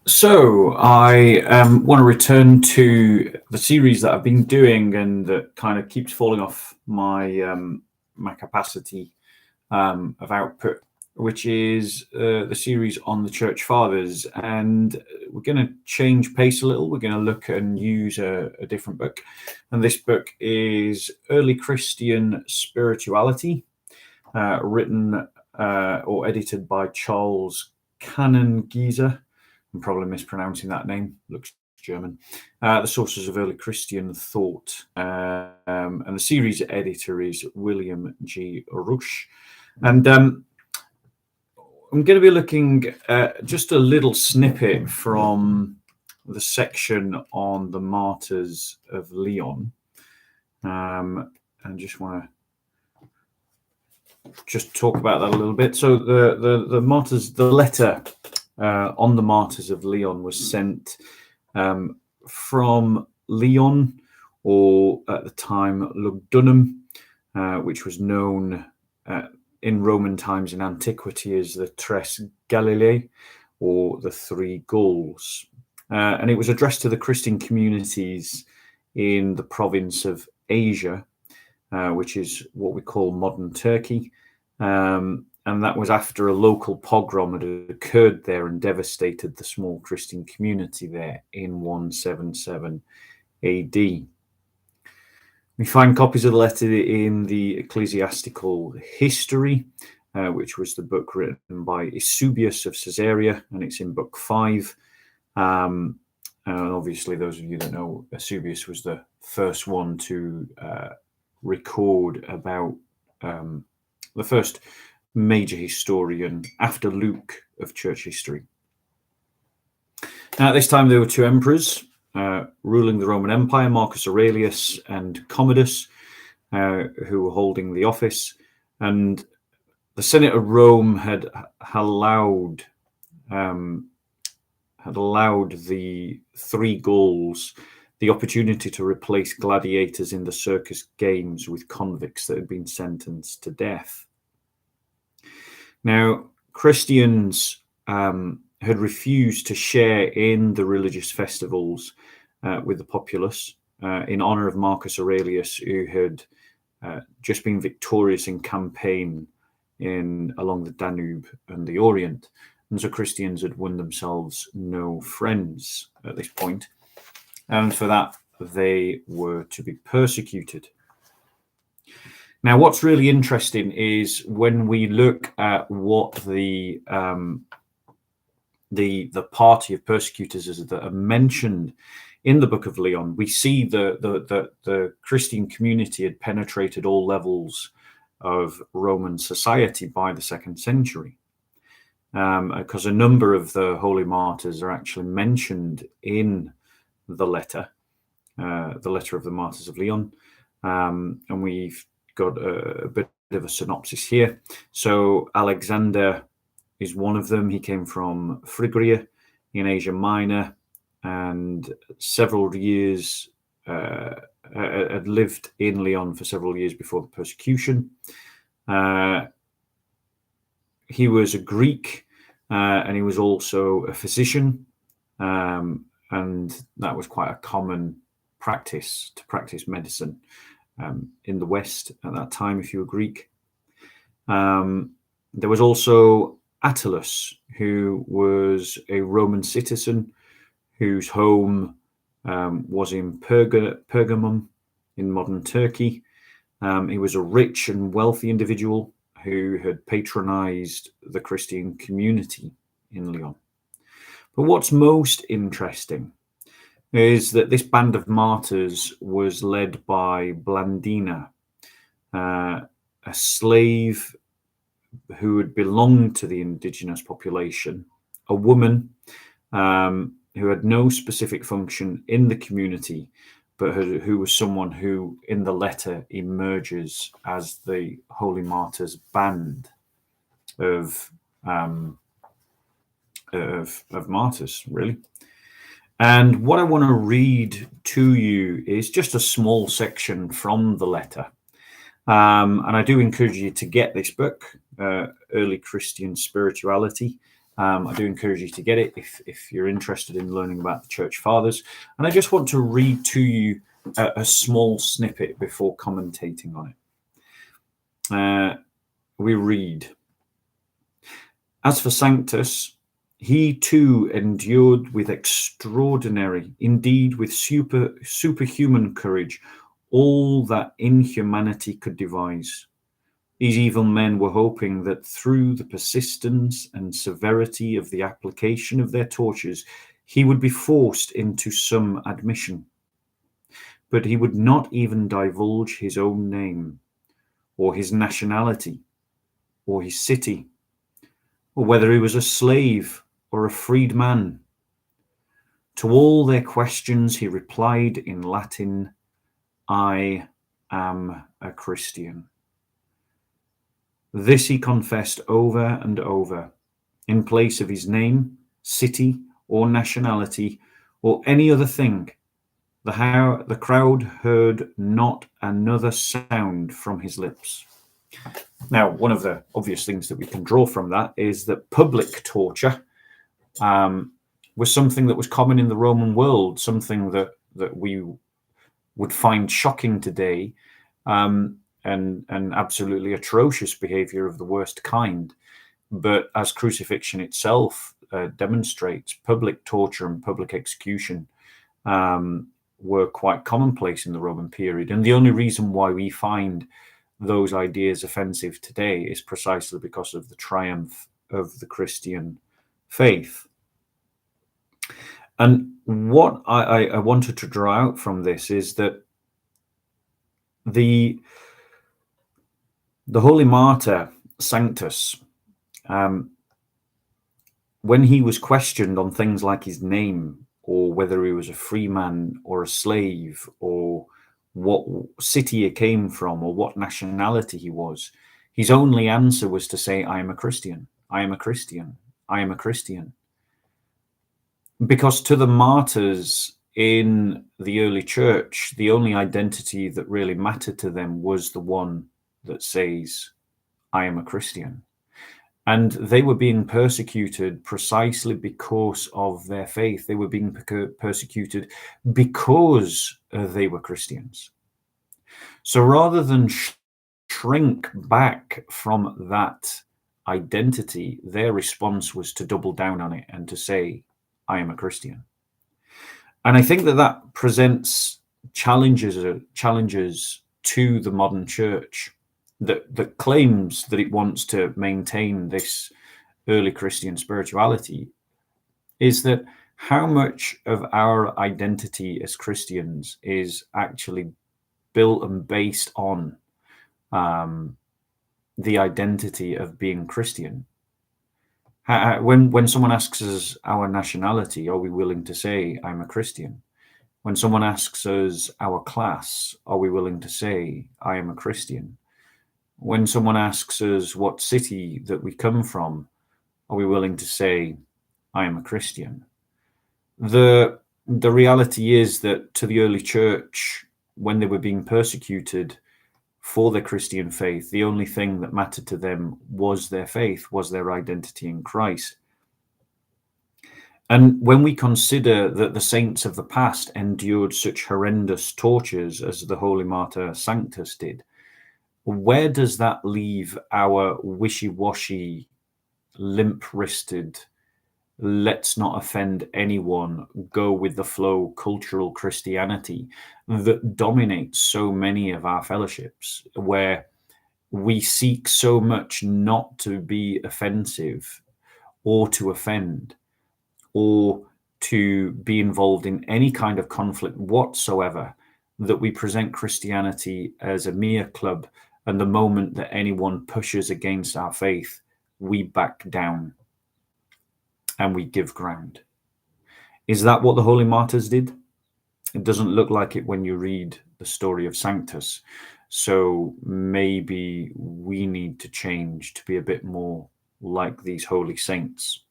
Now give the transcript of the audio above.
So I want to return to the series that I've been doing and that kind of keeps falling off my capacity of output, which is the series on the Church Fathers. And we're going to change pace a little. We're going to look and use a different book. And this book is Early Christian Spirituality, written or edited by Charles Cannon Geezer. I'm probably mispronouncing that name. Looks German. The sources of early Christian thought, and the series editor is William G. Rush. And I'm going to be looking at just a little snippet from the section on the Martyrs of Lyon, and just want to just talk about that a little bit. So the Martyrs, the letter on the Martyrs of Lyon was sent from Lyon, or at the time Lugdunum, which was known in Roman times in antiquity as the Tres Galilee, or the Three Gauls. And it was addressed to the Christian communities in the province of Asia, which is what we call modern Turkey. And that was after a local pogrom had occurred there and devastated the small Christian community there in 177 AD. We find copies of the letter in the Ecclesiastical History, which was the book written by Eusebius of Caesarea, and it's in book 5. And obviously, those of you that know, Eusebius was the first one to record about the first major historian after Luke of church history. Now, at this time, there were two emperors ruling the Roman Empire, Marcus Aurelius and Commodus, who were holding the office. And the Senate of Rome had allowed the Three Gauls the opportunity to replace gladiators in the circus games with convicts that had been sentenced to death. Now, Christians had refused to share in the religious festivals with the populace in honor of Marcus Aurelius, who had just been victorious in campaign along the Danube and the Orient. And so Christians had won themselves no friends at this point. And for that, they were to be persecuted. Now, what's really interesting is when we look at what the party of persecutors is that are mentioned in the Book of Lyon, we see the Christian community had penetrated all levels of Roman society by the 2nd century, because a number of the holy martyrs are actually mentioned in the letter of the Martyrs of Lyon, and we've got a bit of a synopsis here. So Alexander is one of them. He came from Phrygia in Asia Minor, and several years had lived in Lyon for several years before the persecution. He was a Greek, and he was also a physician, and that was quite a common practice to practice medicine in the West at that time, if you were Greek. There was also Attalus, who was a Roman citizen whose home was in Pergamum in modern Turkey. He was a rich and wealthy individual who had patronized the Christian community in Lyon. But what's most interesting is that this band of martyrs was led by Blandina, a slave who had belonged to the indigenous population, a woman who had no specific function in the community, but who was someone who in the letter emerges as the Holy Martyrs band of martyrs, really. And what I want to read to you is just a small section from the letter. And I do encourage you to get this book, Early Christian Spirituality. I do encourage you to get it if you're interested in learning about the Church Fathers. And I just want to read to you a small snippet before commentating on it. We read, "As for Sanctus, he too endured with extraordinary, indeed with superhuman courage, all that inhumanity could devise. These evil men were hoping that through the persistence and severity of the application of their tortures, he would be forced into some admission. But he would not even divulge his own name, or his nationality, or his city, or whether he was a slave or a freed man. To all their questions he replied in Latin, 'I am a Christian.' This he confessed over and over, in place of his name, city, or nationality, or any other thing. The crowd heard not another sound from his lips." Now, one of the obvious things that we can draw from that is that public torture was something that was common in the Roman world, something that we would find shocking today, and absolutely atrocious behavior of the worst kind. But as crucifixion itself demonstrates, public torture and public execution were quite commonplace in the Roman period. And the only reason why we find those ideas offensive today is precisely because of the triumph of the Christian faith. And what I wanted to draw out from this is that the holy martyr Sanctus, when he was questioned on things like his name, or whether he was a free man or a slave, or what city he came from, or what nationality he was, his only answer was to say, "I am a Christian, I am a Christian, I am a Christian." Because to the martyrs in the early church, the only identity that really mattered to them was the one that says, "I am a Christian." And they were being persecuted precisely because of their faith. They were being persecuted because they were Christians. So rather than shrink back from that identity, their response was to double down on it and to say, "I am a Christian." And I think that presents challenges to the modern church that claims that it wants to maintain this early Christian spirituality, is that how much of our identity as Christians is actually built and based on the identity of being Christian. When someone asks us our nationality, are we willing to say, "I'm a Christian"? When someone asks us our class, are we willing to say, "I am a Christian"? When someone asks us what city that we come from, are we willing to say, "I am a Christian"? The reality is that to the early church, when they were being persecuted for their Christian faith, the only thing that mattered to them was their faith, was their identity in Christ. And when we consider that the saints of the past endured such horrendous tortures as the holy martyr Sanctus did, where does that leave our wishy-washy, limp-wristed, let's not offend anyone, go with the flow cultural Christianity that dominates so many of our fellowships, where we seek so much not to be offensive or to offend or to be involved in any kind of conflict whatsoever, that we present Christianity as a mere club, and the moment that anyone pushes against our faith, we back down and we give ground. Is that what the holy martyrs did? It doesn't look like it when you read the story of Sanctus. So maybe we need to change to be a bit more like these holy saints.